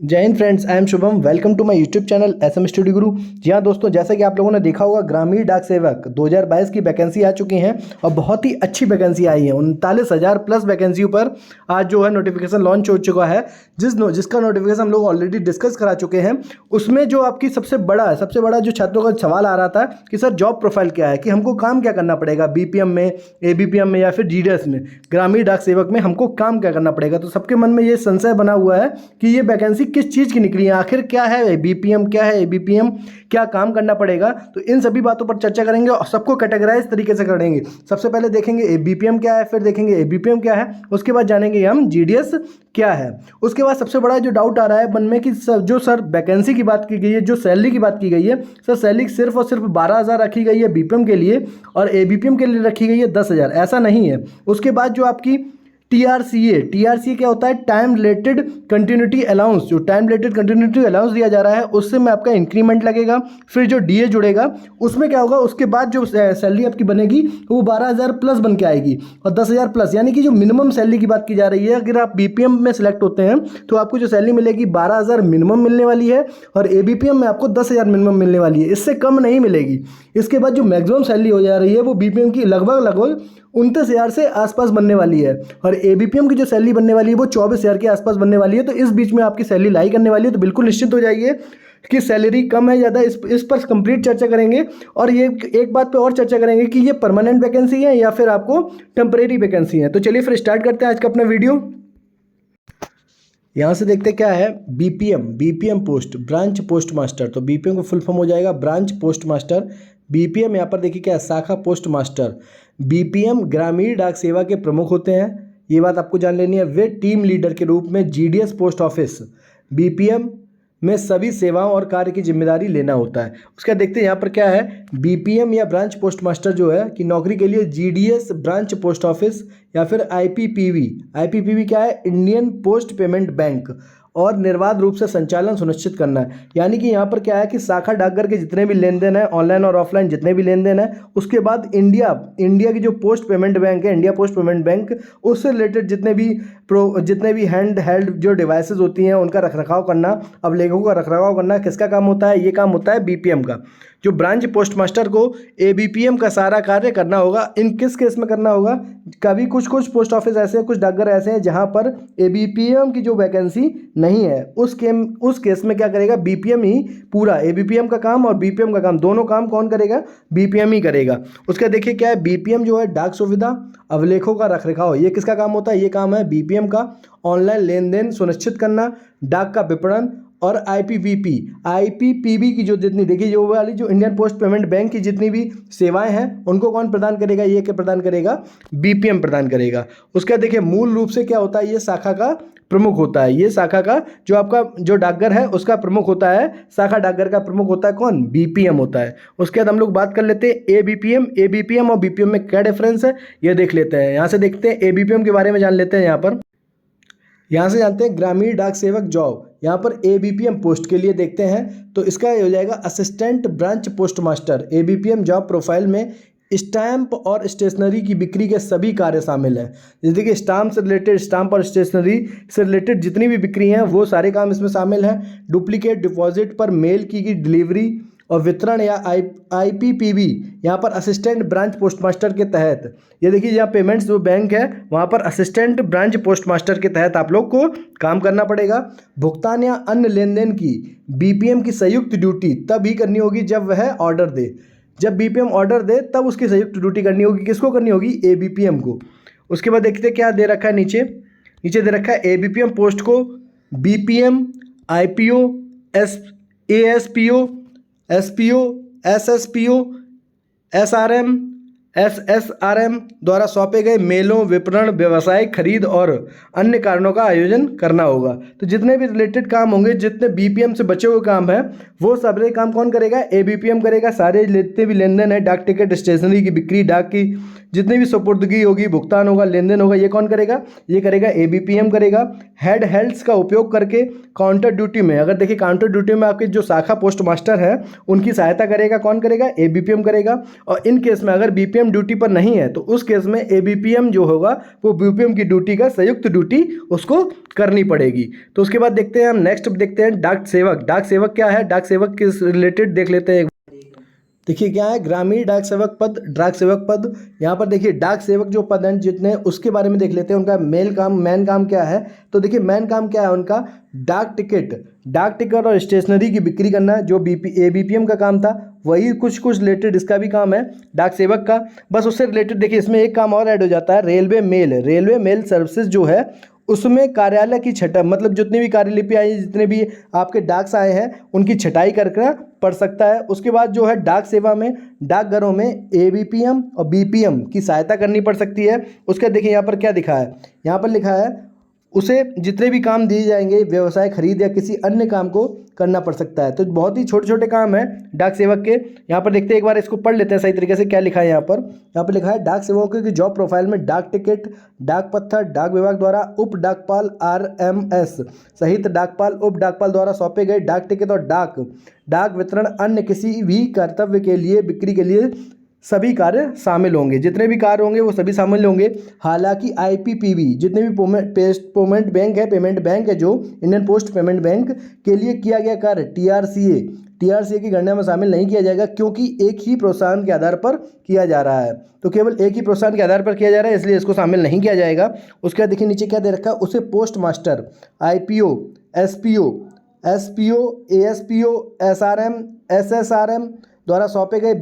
जय Hind friends, I am Shubham. Welcome to my YouTube channel SM study Guru. जी हाँ दोस्तों, जैसा कि आप लोगों ने देखा होगा, ग्रामीण डाक सेवक 2022 की वैकेंसी आ चुकी हैं और बहुत ही अच्छी वैकेंसी आई है। 39,000 प्लस वैकेंसियों पर आज जो है नोटिफिकेशन लॉन्च हो चुका है। जिसका नोटिफिकेशन हम लोग ऑलरेडी डिस्कस करा चुके हैं। उसमें जो आपकी सबसे बड़ा जो छात्रों का सवाल आ रहा था कि सर जॉब प्रोफाइल क्या है, कि हमको काम क्या करना पड़ेगा बीपीएम में, एबीपीएम में या फिर जीडीएस में, ग्रामीण डाक सेवक में हमको काम क्या करना पड़ेगा। तो सबके मन में ये संशय बना हुआ है कि ये वैकेंसी किस चीज़ की निकली है, आखिर क्या है बीपीएम, क्या है एबीपीएम, क्या काम करना पड़ेगा। तो इन सभी बातों पर चर्चा करेंगे और सबको कैटेगराइज तरीके से करेंगे। सबसे पहले देखेंगे बीपीएम क्या है, फिर देखेंगे एबीपीएम क्या है, उसके बाद जानेंगे हम जीडीएस क्या है। उसके बाद सबसे बड़ा जो डाउट आ रहा है मन में कि सर वैकेंसी की बात की गई है, जो सैलरी की बात की गई है, सर सैलरी सिर्फ और सिर्फ 12,000 रखी गई है बीपीएम के लिए और एबीपीएम के लिए रखी गई है 10,000। ऐसा नहीं है। उसके बाद जो आपकी टीआरसीए क्या होता है, टाइम रिलेटेड कंटिन्यूटी अलाउंस। जो टाइम रिलेटेड कंटिन्यूटी अलाउंस दिया जा रहा है उससे में आपका इंक्रीमेंट लगेगा। फिर जो डीए जुड़ेगा उसमें क्या होगा, उसके बाद जो सैलरी आपकी बनेगी वो 12,000 प्लस बन के आएगी और 10,000 प्लस, यानी कि जो मिनिमम सैलरी की बात की जा रही है। अगर आप बीपीएम में सिलेक्ट होते हैं तो आपको जो सैलरी मिलेगी 12,000 मिनिमम मिलने वाली है और एबीपीएम में आपको 10,000 मिनिमम मिलने वाली है, इससे कम नहीं मिलेगी। इसके बाद जो मैक्सिमम सैलरी हो जा रही है वो बीपीएम की लगभग 29,000 से आसपास बनने वाली है और एबीपीएम की जो सैलरी बनने वाली है वो 24,000 के आसपास बनने वाली है। तो इस बीच में आपकी सैलरी लाई करने वाली है। तो बिल्कुल निश्चित हो जाइए कि सैलरी कम है ज़्यादा, इस पर कंप्लीट चर्चा करेंगे। और ये एक बात पे और चर्चा करेंगे कि ये परमानेंट वैकेंसी है या फिर आपको टेम्परेरी वैकेंसी है। तो चलिए फिर स्टार्ट करते हैं आज का अपना वीडियो। यहाँ से देखते क्या है, BPM post, branch post master. तो बीपीएम को फुल फॉर्म हो जाएगा ब्रांच पोस्ट मास्टर। बीपीएम यहाँ पर देखिए क्या है, शाखा पोस्ट मास्टर। बीपीएम ग्रामीण डाक सेवा के प्रमुख होते हैं, ये बात आपको जान लेनी है। वे टीम लीडर के रूप में जीडीएस पोस्ट ऑफिस बीपीएम में सभी सेवाओं और कार्य की जिम्मेदारी लेना होता है। उसका देखते हैं यहाँ पर क्या है, बीपीएम या ब्रांच पोस्ट मास्टर जो है कि नौकरी के लिए जीडीएस ब्रांच पोस्ट ऑफिस या फिर आईपीपीबी क्या है, इंडियन पोस्ट पेमेंट बैंक, और निर्बाध रूप से संचालन सुनिश्चित करना है। यानी कि यहाँ पर क्या है कि शाखा डाकघर के जितने भी लेन देन है, ऑनलाइन और ऑफलाइन जितने भी लेन देन है, उसके बाद इंडिया की जो पोस्ट पेमेंट बैंक है, इंडिया पोस्ट पेमेंट बैंक, उससे रिलेटेड जितने भी हैंड हेल्ड जो डिवाइसेस होती हैं उनका रखरखाव करना, अवलेखों का रखरखाव करना किसका काम होता है, ये काम होता है बीपीएम का। जो ब्रांच पोस्ट मास्टर को एबीपीएम का सारा कार्य करना होगा। इन किस केस में करना होगा, कभी कुछ पोस्ट ऑफिस ऐसे हैं, कुछ डाकघर ऐसे हैं जहां पर एबीपीएम की जो वैकेंसी नहीं है, उस केस में क्या करेगा, बीपीएम ही पूरा एबीपीएम का काम और बीपीएम का काम दोनों काम कौन करेगा, बीपीएम ही करेगा। उसका देखिए क्या है, बीपीएम जो है डाक सुविधा अवलेखों का रखरखाव, ये किसका काम होता है, ये काम है बीपीएम का। ऑनलाइन लेन देन सुनिश्चित करना, डाक का विपणन, और आईपीपीबी की जो जितनी देखिए जो वाली जो इंडियन पोस्ट पेमेंट बैंक की जितनी भी सेवाएं हैं उनको कौन प्रदान करेगा, ये क्या प्रदान करेगा, बीपीएम प्रदान करेगा। उसका देखिए मूल रूप से क्या होता है, ये शाखा का प्रमुख होता है। ये शाखा का जो आपका जो डाकघर है उसका प्रमुख होता है, शाखा डाकघर का प्रमुख होता है कौन, बीपीएम होता है। उसके बाद हम लोग बात कर लेते हैं एबीपीएम और बीपीएम में क्या डिफरेंस है ये देख लेते हैं। यहाँ से देखते हैं एबीपीएम के बारे में जान लेते हैं। यहाँ से जानते हैं ग्रामीण डाक सेवक जॉब। यहाँ पर एबीपीएम पोस्ट के लिए देखते हैं तो इसका हो जाएगा assistant branch post master. ABPM job profile में स्टैंप और स्टेशनरी की बिक्री के सभी कार्य शामिल हैं। जैसे कि स्टाम्प और स्टेशनरी से रिलेटेड जितनी भी बिक्री हैं वो सारे काम इसमें शामिल हैं। डुप्लीकेट डिपॉजिट पर मेल की गई डिलीवरी और वितरण या आईपीपीबी यहाँ पर असिस्टेंट ब्रांच पोस्ट मास्टर के तहत, ये देखिए यहाँ पेमेंट्स जो बैंक है वहाँ पर असिस्टेंट ब्रांच पोस्ट मास्टर के तहत आप लोग को काम करना पड़ेगा। भुगतान या अन्य लेन देन की बीपीएम की संयुक्त ड्यूटी तभी करनी होगी जब वह ऑर्डर दे। जब बीपीएम ऑर्डर दे तब उसकी संयुक्त ड्यूटी करनी होगी। किसको करनी होगी, एबीपीएम को। उसके बाद देखते हैं क्या दे रखा है, नीचे दे रखा है एबीपीएम पोस्ट को बीपीएम, आईपीओ, एएसपीओ, एसपीओ, एसएसपीओ, एसएसआरएम द्वारा सौंपे गए मेलों, विपणन, व्यवसायिक खरीद और अन्य कारणों का आयोजन करना होगा। तो जितने भी रिलेटेड काम होंगे, जितने बीपीएम से बचे हुए काम हैं वो सारे काम कौन करेगा, एबीपीएम करेगा। सारे जितने भी लेन देन है, डाक टिकट, स्टेशनरी की बिक्री, डाक की जितनी भी सुपुर्दगी होगी, भुगतान होगा, लेन देन होगा, ये कौन करेगा, ये करेगा एबीपीएम करेगा। हेड हेल्ड्स का उपयोग करके काउंटर ड्यूटी में, अगर देखिए काउंटर ड्यूटी में आपके जो शाखा पोस्ट मास्टर है उनकी सहायता करेगा, कौन करेगा, एबीपीएम करेगा। और इन केस में अगर बीपीएम बीपीएम ड्यूटी पर नहीं है तो उस केस में एबीपीएम जो होगा वो बीपीएम की ड्यूटी का संयुक्त ड्यूटी उसको करनी पड़ेगी। तो उसके बाद देखते हैं हम नेक्स्ट देखते हैं डाक सेवक। डाक सेवक क्या है, डाक सेवक के रिलेटेड देख लेते हैं। देखिए क्या है, ग्रामीण डाक सेवक पद, डाक सेवक पद। यहाँ पर देखिए डाक सेवक जो पद हैं जितने, उसके बारे में देख लेते हैं। उनका मैन काम क्या है। तो देखिए मैन काम क्या है उनका, डाक टिकट और स्टेशनरी की बिक्री करना, जो एबीपीएम का काम था वही कुछ रिलेटेड इसका भी काम है डाक सेवक का। बस उससे रिलेटेड देखिए इसमें एक काम और ऐड हो जाता है, रेलवे मेल सर्विसेज जो है उसमें कार्यालय की छटा, मतलब जितनी भी कार्यलिपि आई है, जितने भी आपके डाक्स आए हैं उनकी छटाई करना पड़ सकता है। उसके बाद जो है डाक सेवा में, डाकघरों में एबीपीएम और बीपीएम की सहायता करनी पड़ सकती है। उसका देखिए यहाँ पर क्या दिखा है, यहाँ पर लिखा है उसे जितने भी काम दिए जाएंगे व्यवसाय खरीद या किसी अन्य काम को करना पड़ सकता है। तो बहुत ही छोटे छोटे काम हैं डाक सेवक के। यहाँ पर देखते हैं, एक बार इसको पढ़ लेते हैं सही तरीके से क्या लिखा है। यहाँ पर लिखा है डाक सेवकों की जॉब प्रोफाइल में डाक टिकट, डाक पत्थर डाक विभाग द्वारा उप डाकपाल आरएमएस सहित डाकपाल उप डाकपाल द्वारा सौंपे गए डाक टिकट और डाक वितरण अन्य किसी भी कर्तव्य के लिए बिक्री के लिए सभी कार्य शामिल होंगे। जितने भी कार्य होंगे वो सभी शामिल होंगे। हालांकि आईपीपीबी जितने भी पेमेंट बैंक है जो इंडियन पोस्ट पेमेंट बैंक के लिए किया गया कार्य टीआरसीए की गणना में शामिल नहीं किया जाएगा, क्योंकि एक ही प्रोत्साहन के आधार पर किया जा रहा है। तो केवल एक ही प्रोत्साहन के आधार पर किया जा रहा है, इसलिए इसको शामिल नहीं किया जाएगा। उसके बाद देखिए नीचे क्या दे रखा है, उसे postmaster, IPO, SPO, ASPO, SRM, SSRM द्वारा सौंपे गए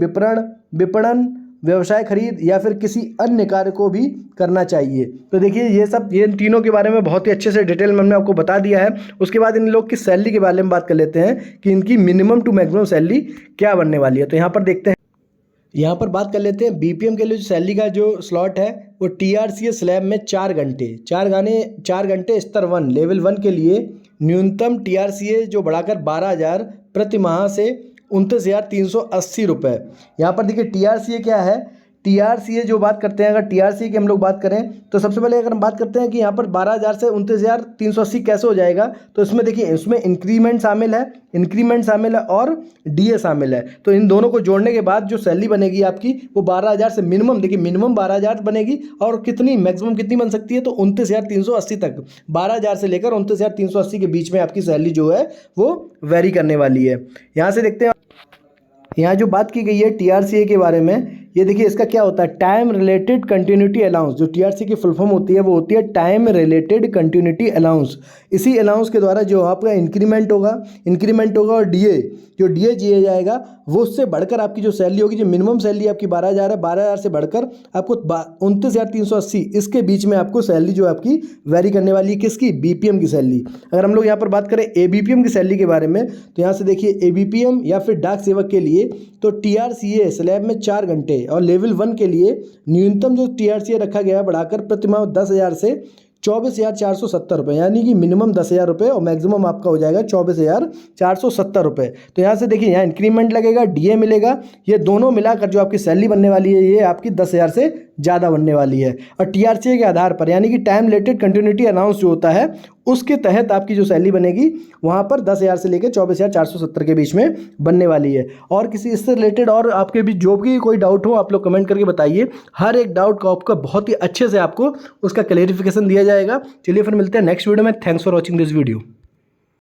विपणन, व्यवसाय खरीद या फिर किसी अन्य कार्य को भी करना चाहिए। तो देखिए ये इन तीनों के बारे में बहुत ही अच्छे से डिटेल में हमने आपको बता दिया है। उसके बाद इन लोग की सैलरी के बारे में बात कर लेते हैं कि इनकी मिनिमम टू मैक्सिमम सैलरी क्या बनने वाली है। तो यहाँ पर देखते हैं, यहाँ पर बात कर लेते हैं बीपीएम के लिए जो सैलरी का जो स्लॉट है वो टीआरसीए स्लैब में 4 घंटे स्तर 1 लेवल 1 के लिए न्यूनतम टीआरसीए जो बढ़ाकर 12,000 प्रति माह से 29,380 रुपये। यहाँ पर देखिए टीआरसीए क्या है, टीआरसीए जो बात करते हैं, अगर टीआरसीए की हम लोग बात करें तो सबसे पहले अगर हम बात करते हैं कि यहाँ पर 12,000 से 29,380 कैसे हो जाएगा, तो इसमें देखिए इसमें इंक्रीमेंट शामिल है और डीए शामिल है। तो इन दोनों को जोड़ने के बाद जो सैलरी बनेगी आपकी वो 12,000 से मिनिमम 12,000 बनेगी। और कितनी मैक्सिमम कितनी बन सकती है, तो 29,380 तक, 12,000 से लेकर 29,380 के बीच में आपकी सैलरी जो है वो वेरी करने वाली है। यहाँ से देखते हैं, यहाँ जो बात की गई है टीआरसीए के बारे में, ये देखिए इसका क्या होता है, टाइम रिलेटेड कंटिन्यूटी अलाउंस। जो टीआरसीए की फुल फॉर्म होती है वो होती है टाइम रिलेटेड कंटिन्यूटी अलाउंस। इसी अलाउंस के द्वारा जो आपका इंक्रीमेंट होगा और डीए दिया जाएगा वो उससे बढ़कर आपकी जो सैलरी होगी, जो मिनिमम सैलरी आपकी 12,000 है, 12,000 से बढ़कर आपको 29,380 इसके बीच में आपको सैलरी जो आपकी वेरी करने वाली है। किसकी, बीपीएम की सैलरी। अगर हम लोग यहाँ पर बात करें एबीपीएम की सैलरी के बारे में, तो यहाँ से देखिए एबीपीएम या फिर डाक सेवक के लिए तो टीआरसीए स्लैब में 4 घंटे और लेवल 1 के लिए न्यूनतम जो टीआरसीए रखा गया है बढ़ाकर प्रति माह 10,000 से 24,470 रुपये, यानी कि मिनिमम 10,000 रुपये और मैक्सिमम आपका हो जाएगा 24,470 रुपये। तो यहाँ से देखिए यहाँ इंक्रीमेंट लगेगा, डीए मिलेगा, ये दोनों मिलाकर जो आपकी सैलरी बनने वाली है ये आपकी 10,000 से ज़्यादा बनने वाली है। और टीआरसीए के आधार पर यानी कि टाइम रिलेटेड कंटिन्यूटी अलाउंस जो होता है उसके तहत आपकी जो सैलरी बनेगी वहाँ पर 10,000 से लेकर 24,470 के बीच में बनने वाली है। और किसी इससे रिलेटेड और आपके भी जो भी कोई डाउट हो आप लोग कमेंट करके बताइए। हर एक डाउट का आपका बहुत ही अच्छे से आपको उसका क्लैरिफिकेशन दिया जाएगा। चलिए फिर मिलते हैं नेक्स्ट वीडियो में। Thanks for watching this video.